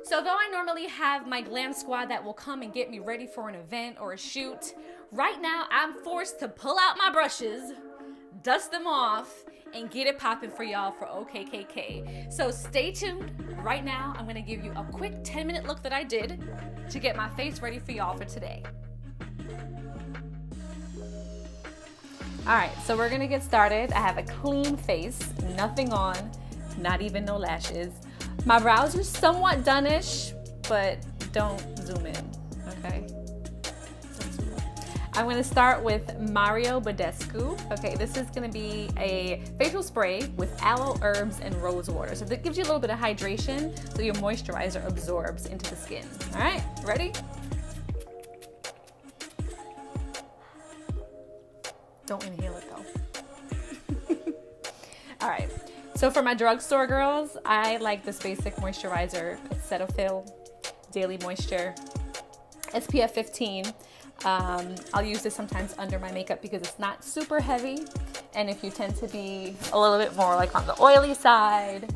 So though I normally have my glam squad that will come and get me ready for an event or a shoot, right now I'm forced to pull out my brushes, dust them off, and get it popping for y'all for OKKK. So stay tuned. Right now, I'm gonna give you a quick 10-minute look that I did to get my face ready for y'all for today. All right, so we're gonna get started. I have a clean face, nothing on, not even no lashes. My brows are somewhat done-ish, but don't zoom in, okay? I'm gonna start with Badescu. Okay, this is gonna be a facial spray with aloe, herbs, and rose water. So that gives you a little bit of hydration so your moisturizer absorbs into the skin. All right, ready? Don't inhale it though. All right, so for my drugstore girls, I like this basic moisturizer. It's Cetaphyl Daily Moisture, SPF 15. I'll use this sometimes under my makeup because it's not super heavy. And if you tend to be a little bit more like on the oily side,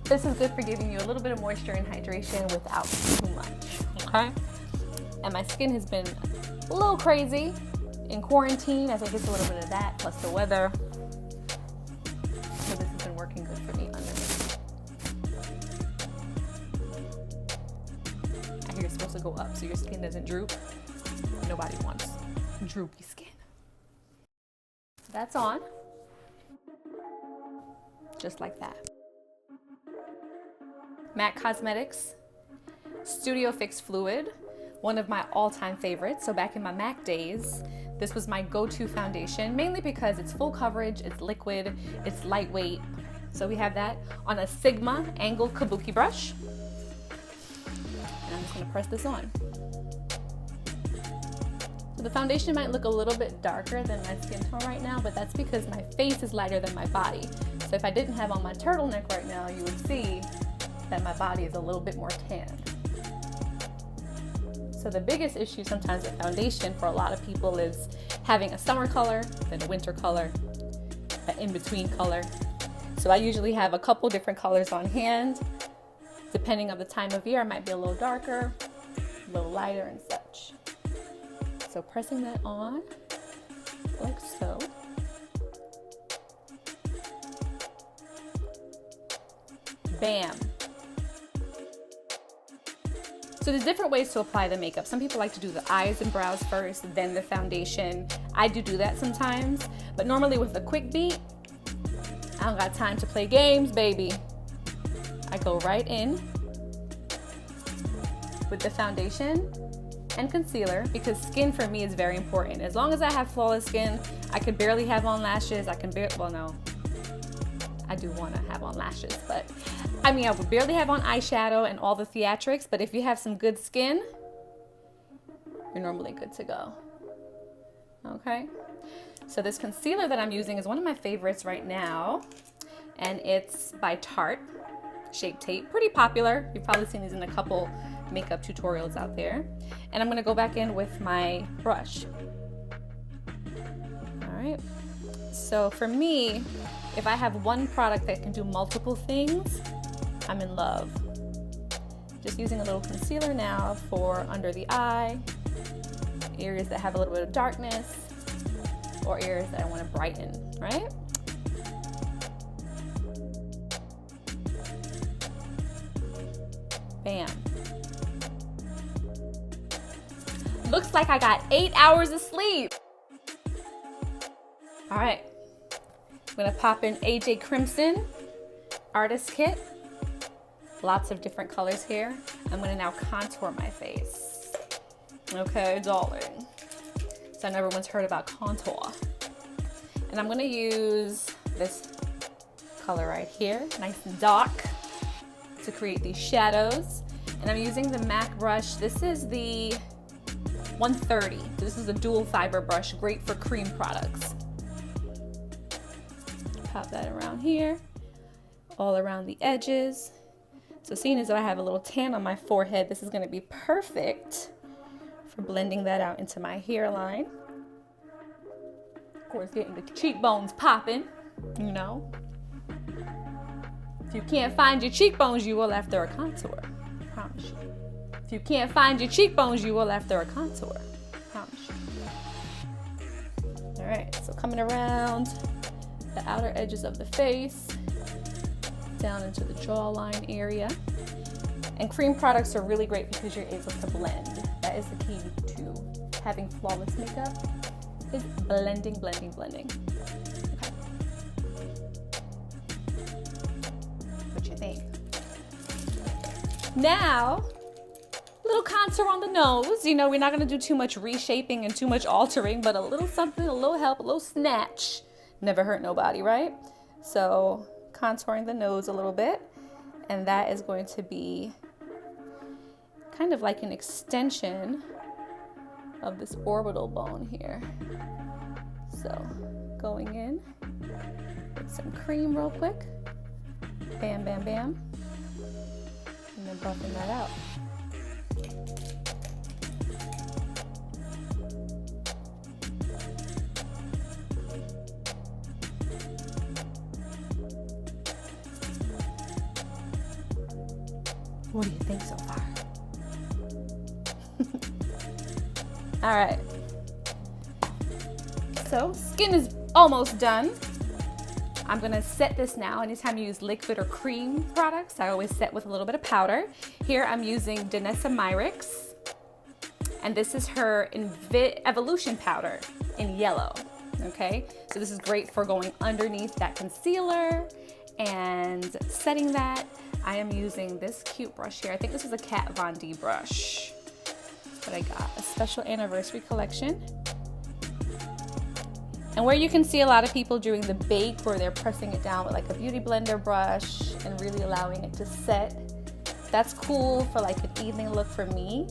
this is good for giving you a little bit of moisture and hydration without too much, okay? And my skin has been a little crazy in quarantine. I think it's a little bit of that plus the weather. So this has been working good for me underneath. I hear you're supposed to go up so your skin doesn't droop. Nobody wants droopy skin. That's on. Just like that. MAC Cosmetics Studio Fix Fluid, one of my all-time favorites. So back in my MAC days, this was my go-to foundation, mainly because it's full coverage, it's liquid, it's lightweight. So we have that on a Sigma angled Kabuki brush. And I'm just gonna press this on. The foundation might look a little bit darker than my skin tone right now, but that's because my face is lighter than my body. So if I didn't have on my turtleneck right now, you would see that my body is a little bit more tanned. So the biggest issue sometimes with foundation for a lot of people is having a summer color, then a winter color, an in-between color. So I usually have a couple different colors on hand. Depending on the time of year, I might be a little darker, a little lighter and such. So pressing that on, like so. Bam. So there's different ways to apply the makeup. Some people like to do the eyes and brows first, then the foundation. I do that sometimes, but normally with a quick beat, I don't got time to play games, baby. I go right in with the foundation and concealer, because skin for me is very important. As long as I have flawless skin, I could barely have on lashes. Well, no, I do want to have on lashes, but I mean, I would barely have on eyeshadow and all the theatrics, but if you have some good skin, you're normally good to go. Okay, so this concealer that I'm using is one of my favorites right now, and it's by Tarte, Shape Tape. Pretty popular. You've probably seen these in a couple makeup tutorials out there. And I'm gonna go back in with my brush. All right, so for me, if I have one product that can do multiple things, I'm in love. Just using a little concealer now for under the eye, areas that have a little bit of darkness, or areas that I wanna brighten, right? Bam. Looks like I got 8 hours of sleep. All right, I'm gonna pop in AJ Crimson Artist Kit. Lots of different colors here. I'm gonna now contour my face. Okay, darling. So I know everyone's heard about contour. And I'm gonna use this color right here, nice and dark, to create these shadows. And I'm using the MAC brush. This is the 130. This is a dual fiber brush, great for cream products. Pop that around here, all around the edges. So seeing as though I have a little tan on my forehead, this is gonna be perfect for blending that out into my hairline. Of course, getting the cheekbones popping, you know. If you can't find your cheekbones, you will after a contour. Promise you. If you can't find your cheekbones, you will after a contour. Promise you. All right, so coming around the outer edges of the face, down into the jawline area. And cream products are really great because you're able to blend. That is the key to having flawless makeup, is blending, blending, blending. Okay. What you think? Now, little contour on the nose. You know, we're not gonna do too much reshaping and too much altering, but a little something, a little help, a little snatch. Never hurt nobody, right? So contouring the nose a little bit, and that is going to be kind of like an extension of this orbital bone here. So going in with some cream real quick, bam, bam, bam, and then buffing that out. What do you think so far? All right. So skin is almost done. I'm gonna set this now. Anytime you use liquid or cream products, I always set with a little bit of powder. Here I'm using Danessa Myricks, and this is her Evolution powder in yellow, okay? So this is great for going underneath that concealer and setting that. I am using this cute brush here. I think this is a Kat Von D brush that I got, a special anniversary collection. And where you can see a lot of people doing the bake where they're pressing it down with like a beauty blender brush and really allowing it to set. That's cool for like an evening look for me.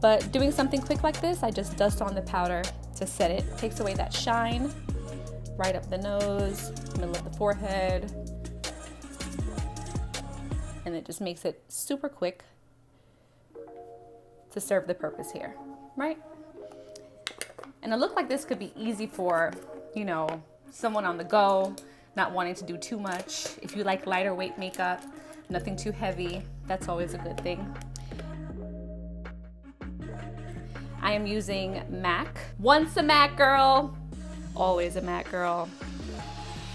But doing something quick like this, I just dust on the powder to set it. Takes away that shine, right up the nose, middle of the forehead. And it just makes it super quick to serve the purpose here, right? And a look like this could be easy for, you know, someone on the go, not wanting to do too much. If you like lighter weight makeup, nothing too heavy, that's always a good thing. I am using MAC. Once a MAC girl, always a MAC girl.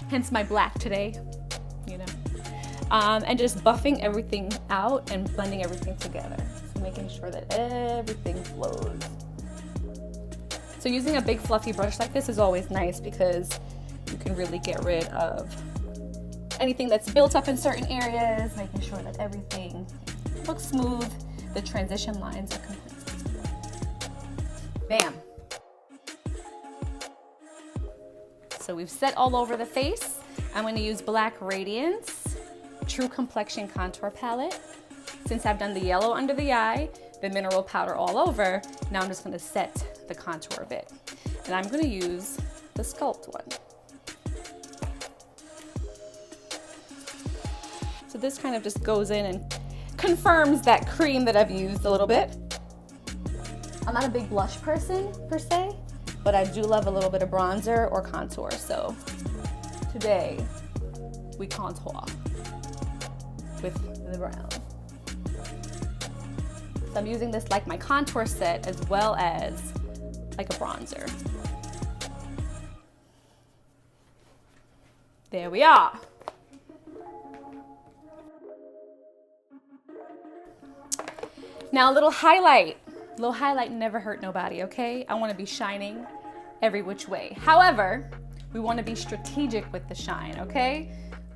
Hence my black today, you know. And just buffing everything out and blending everything together. So making sure that everything flows. So using a big fluffy brush like this is always nice because you can really get rid of anything that's built up in certain areas, making sure that everything looks smooth, the transition lines are complete. Bam. So we've set all over the face. I'm going to use Black Radiance True Complexion Contour Palette. Since I've done the yellow under the eye, the mineral powder all over, now I'm just going to set the contour a bit. And I'm going to use the Sculpt one. So this kind of just goes in and confirms that cream that I've used a little bit. I'm not a big blush person per se, but I do love a little bit of bronzer or contour. So today we contour with the brown. So I'm using this like my contour set as well as like a bronzer. There we are. Now a little highlight. Little highlight never hurt nobody, okay? I wanna be shining every which way. However, we wanna be strategic with the shine, okay?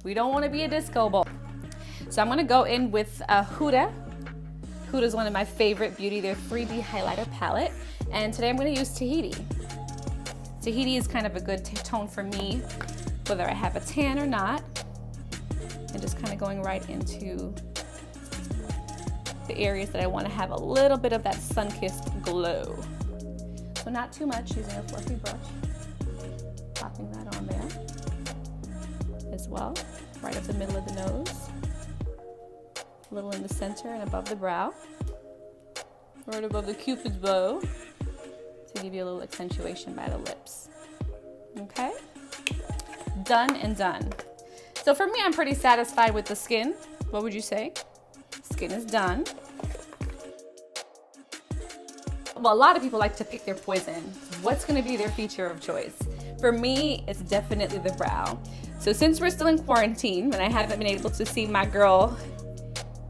We don't wanna be a disco ball. So I'm gonna go in with Huda. Huda is one of my favorite beauty, their 3D highlighter palette. And today I'm gonna use Tahiti. Tahiti is kind of a good tone for me, whether I have a tan or not. And just kind of going right into the areas that I wanna have a little bit of that sun-kissed glow. So not too much, using a fluffy brush. Popping that on there as well, right up the middle of the nose. A little in the center and above the brow, right above the Cupid's bow, to give you a little accentuation by the lips. Okay, done and done. So for me, I'm pretty satisfied with the skin. What would you say? Skin is done. well, a lot of people like to pick their poison. What's gonna be their feature of choice? For me, it's definitely the brow. So since we're still in quarantine and I haven't been able to see my girl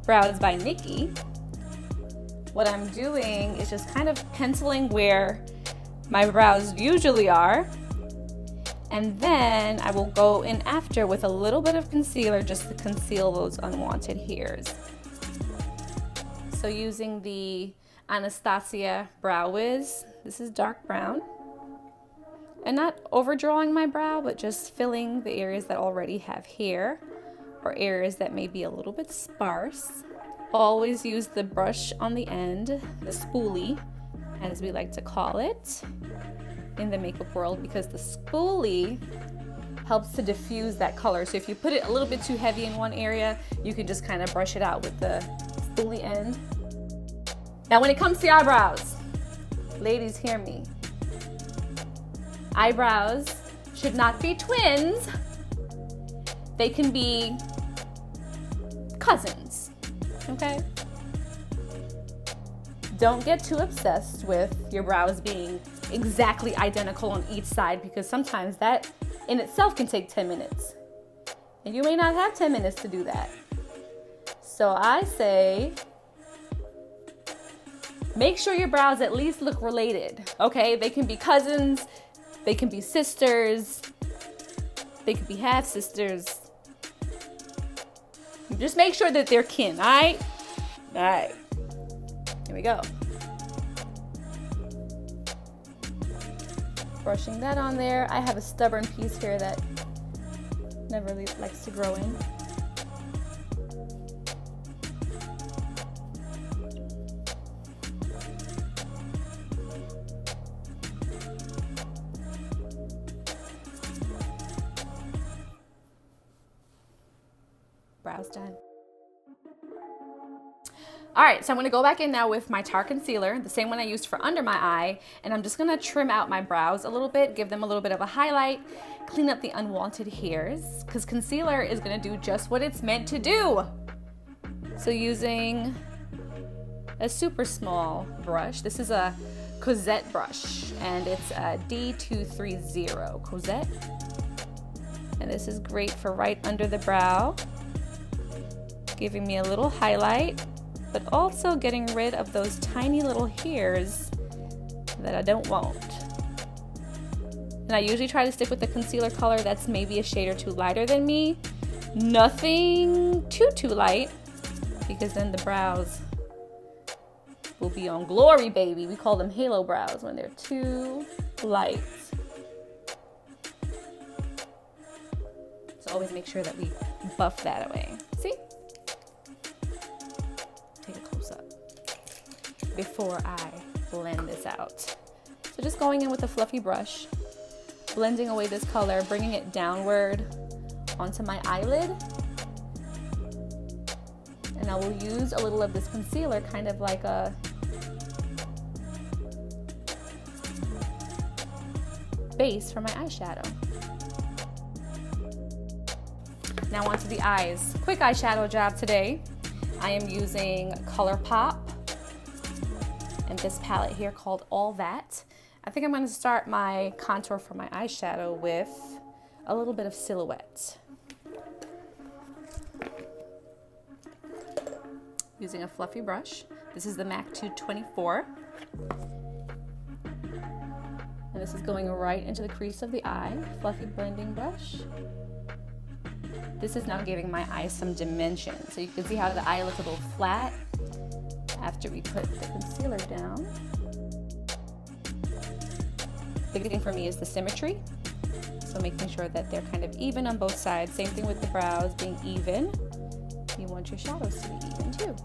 Brows by Nikki, what I'm doing is just kind of penciling where my brows usually are. And then I will go in after with a little bit of concealer just to conceal those unwanted hairs. So using the Anastasia Brow Wiz, this is dark brown. And not overdrawing my brow, but just filling the areas that already have hair or areas that may be a little bit sparse. Always use the brush on the end, the spoolie, as we like to call it in the makeup world, because the spoolie helps to diffuse that color. So if you put it a little bit too heavy in one area, you can just kind of brush it out with the spoolie end. Now when it comes to eyebrows, ladies, hear me. Eyebrows should not be twins. They can be cousins, okay? Don't get too obsessed with your brows being exactly identical on each side, because sometimes that in itself can take 10 minutes. And you may not have 10 minutes to do that. So I say, make sure your brows at least look related, okay? They can be cousins, they can be sisters, they could be half sisters. Just make sure that they're kin, all right? All right, here we go. Brushing that on there. I have a stubborn piece here that never really likes to grow in. Brows done. All right, so I'm gonna go back in now with my Tarte concealer, the same one I used for under my eye, and I'm just gonna trim out my brows a little bit, give them a little bit of a highlight, clean up the unwanted hairs, because concealer is gonna do just what it's meant to do. So using a super small brush, this is a Cosette brush, and it's a D230 Cosette. And this is great for right under the brow, giving me a little highlight, but also getting rid of those tiny little hairs that I don't want. And I usually try to stick with the concealer color that's maybe a shade or two lighter than me. Nothing too light, because then the brows will be on glory, baby. We call them halo brows when they're too light. So always make sure that we buff that away. See? Take a close up before I blend this out. So just going in with a fluffy brush, blending away this color, bringing it downward onto my eyelid. And I will use a little of this concealer, kind of like a base for my eyeshadow. Now onto the eyes. Quick eyeshadow job today. I am using ColourPop and this palette here called All That. I think I'm going to start my contour for my eyeshadow with a little bit of Silhouette. Using a fluffy brush. This is the MAC 224. And this is going right into the crease of the eye. Fluffy blending brush. This is now giving my eye some dimension. So you can see how the eye looks a little flat after we put the concealer down. Big thing for me is the symmetry. So making sure that they're kind of even on both sides. Same thing with the brows being even. You want your shadows to be even too.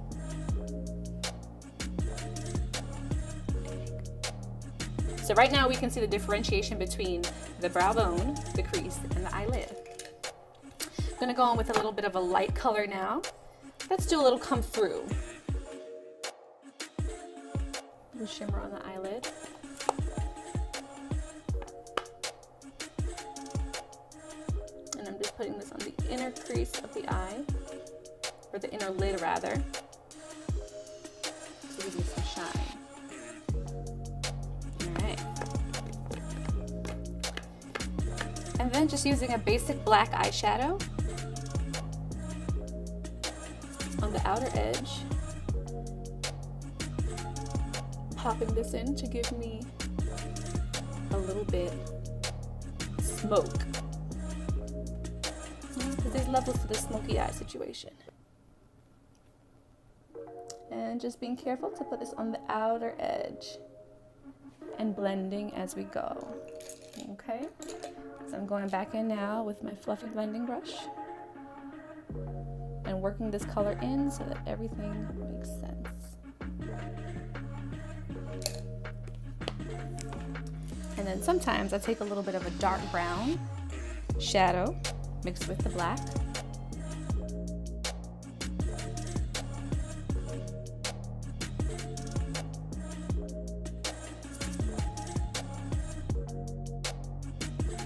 So right now we can see the differentiation between the brow bone, the crease, and the eyelid. I'm gonna go in with a little bit of a light color now. Let's do a little come through. A little shimmer on the eyelid. And I'm just putting this on the inner crease of the eye, or the inner lid rather, to give you some shine. And then just using a basic black eyeshadow on the outer edge, popping this in to give me a little bit smoke. Because there's levels to the smoky eye situation. And just being careful to put this on the outer edge and blending as we go. Okay, so I'm going back in now with my fluffy blending brush and working this color in so that everything makes sense. And then sometimes I take a little bit of a dark brown shadow mixed with the black.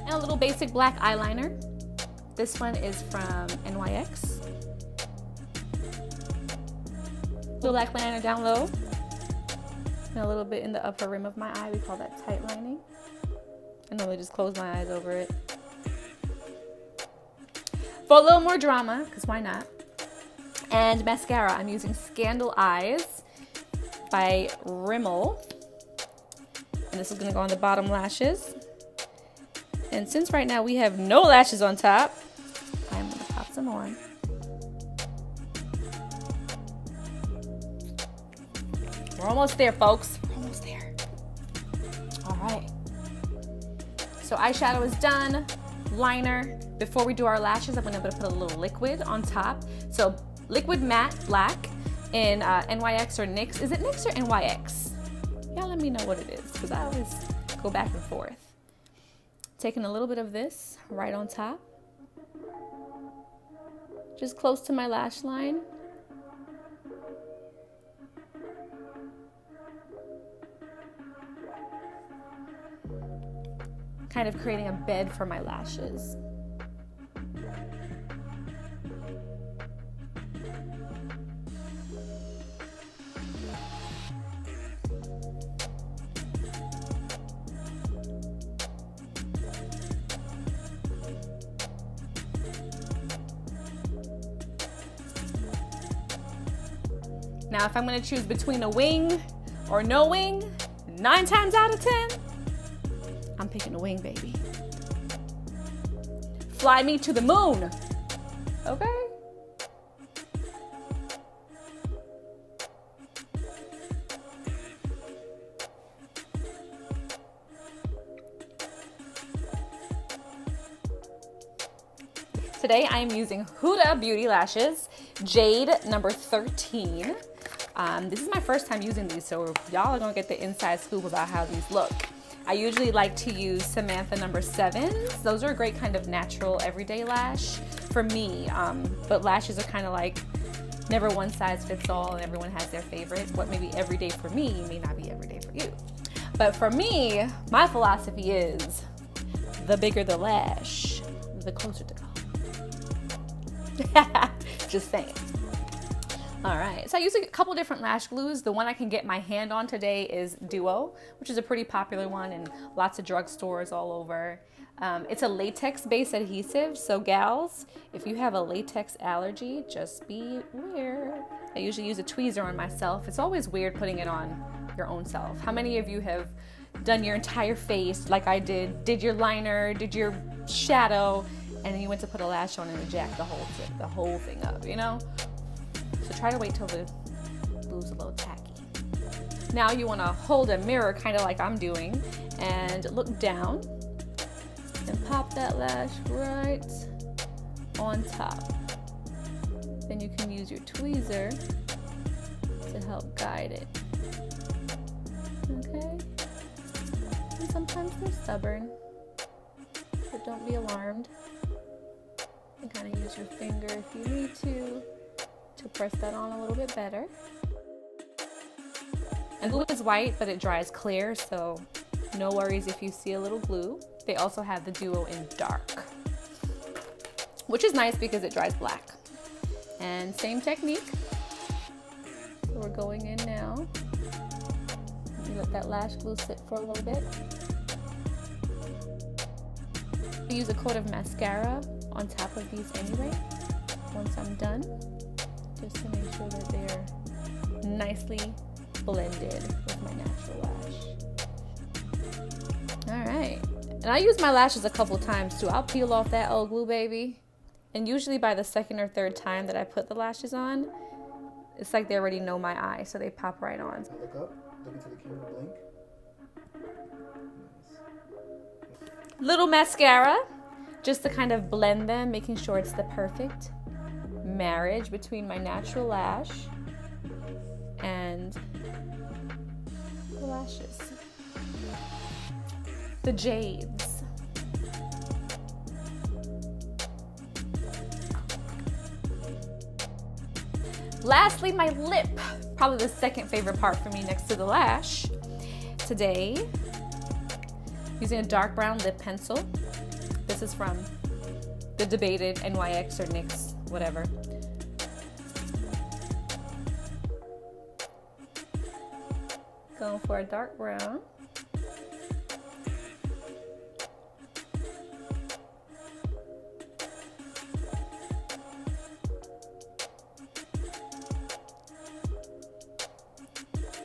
And a little basic black eyeliner. This one is from NYX. Little black liner down low. And a little bit in the upper rim of my eye. We call that tight lining. I normally just close my eyes over it. For a little more drama, because why not? And mascara, I'm using Scandal Eyes by Rimmel. And this is gonna go on the bottom lashes. And since right now we have no lashes on top, I'm gonna pop some on. We're almost there, folks. We're almost there. All right. So eyeshadow is done. Liner. Before we do our lashes, I'm gonna put a little liquid on top. So liquid matte black in NYX or NYX. Is it NYX or NYX? Y'all let me know what it is, because I always go back and forth. Taking a little bit of this right on top. Just close to my lash line. Kind of creating a bed for my lashes. Now, if I'm gonna choose between a wing or no wing, 9 times out of 10, I'm picking a wing, baby. Fly me to the moon, okay? Today I am using Huda Beauty Lashes, Jade number 13. This is my first time using these, so y'all are gonna get the inside scoop about how these look. I usually like to use Samantha number 7s. Those are a great kind of natural everyday lash for me, but lashes are kind of like never one size fits all and everyone has their favorites. What may be everyday for me may not be everyday for you. But for me, my philosophy is the bigger the lash, the closer to God. Just saying. All right, so I use a couple different lash glues. The one I can get my hand on today is Duo, which is a pretty popular one in lots of drugstores all over. It's a latex-based adhesive, so gals, if you have a latex allergy, just beware. I usually use a tweezer on myself. It's always weird putting it on your own self. How many of you have done your entire face like I did your liner, did your shadow, and then you went to put a lash on and it jacked the whole thing up, you know? So try to wait till the glue's a little tacky. Now you wanna hold a mirror kind of like I'm doing and look down and pop that lash right on top. Then you can use your tweezer to help guide it. Okay? And sometimes they're stubborn, but don't be alarmed. You can kind of use your finger if you need to press that on a little bit better. And glue is white, but it dries clear, so no worries if you see a little glue. They also have the Duo in dark, which is nice because it dries black. And same technique. So we're going in now. You let that lash glue sit for a little bit. to use a coat of mascara on top of these anyway, once I'm done, just to make sure that they're nicely blended with my natural lash. All right, and I use my lashes a couple times too. I'll peel off that old glue, baby. And usually by the second or third time that I put the lashes on, it's like they already know my eye, so they pop right on. Look up, look into the camera, blink. Little mascara, just to kind of blend them, making sure it's the perfect marriage between my natural lash and the lashes. The jades. Lastly, my lip. Probably the second favorite part for me next to the lash. Today, using a dark brown lip pencil. This is from the debated NYX or NYX, whatever. Going for a dark brown.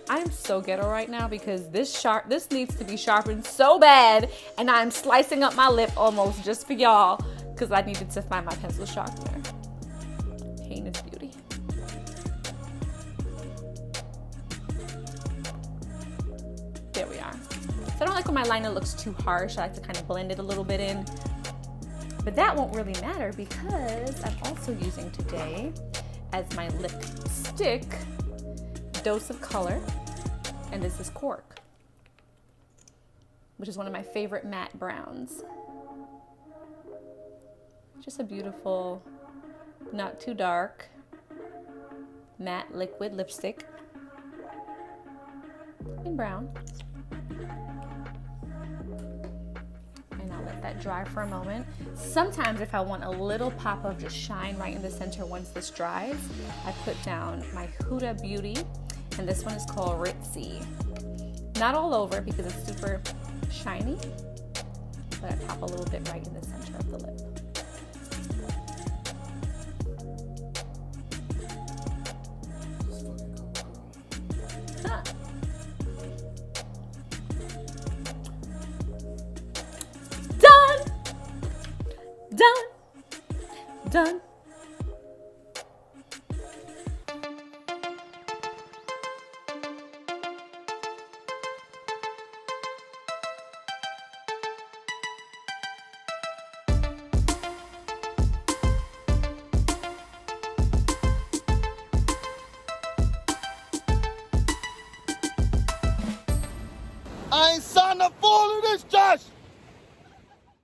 I am so ghetto right now because this needs to be sharpened so bad, and I'm slicing up my lip almost just for y'all because I needed to find my pencil sharpener. Pain is beauty. There we are. So I don't like when my liner looks too harsh. I like to kind of blend it a little bit in. But that won't really matter because I'm also using today as my lipstick Dose of Color, and this is Cork, which is one of my favorite matte browns. Just a beautiful, not too dark, matte liquid lipstick in brown. And I'll let that dry for a moment. Sometimes if I want a little pop of just shine right in the center once this dries, I put down my Huda Beauty, and this one is called Ritzy. Not all over because it's super shiny, but I pop a little bit right in the center of the lip. Huh. Done! Done! Done!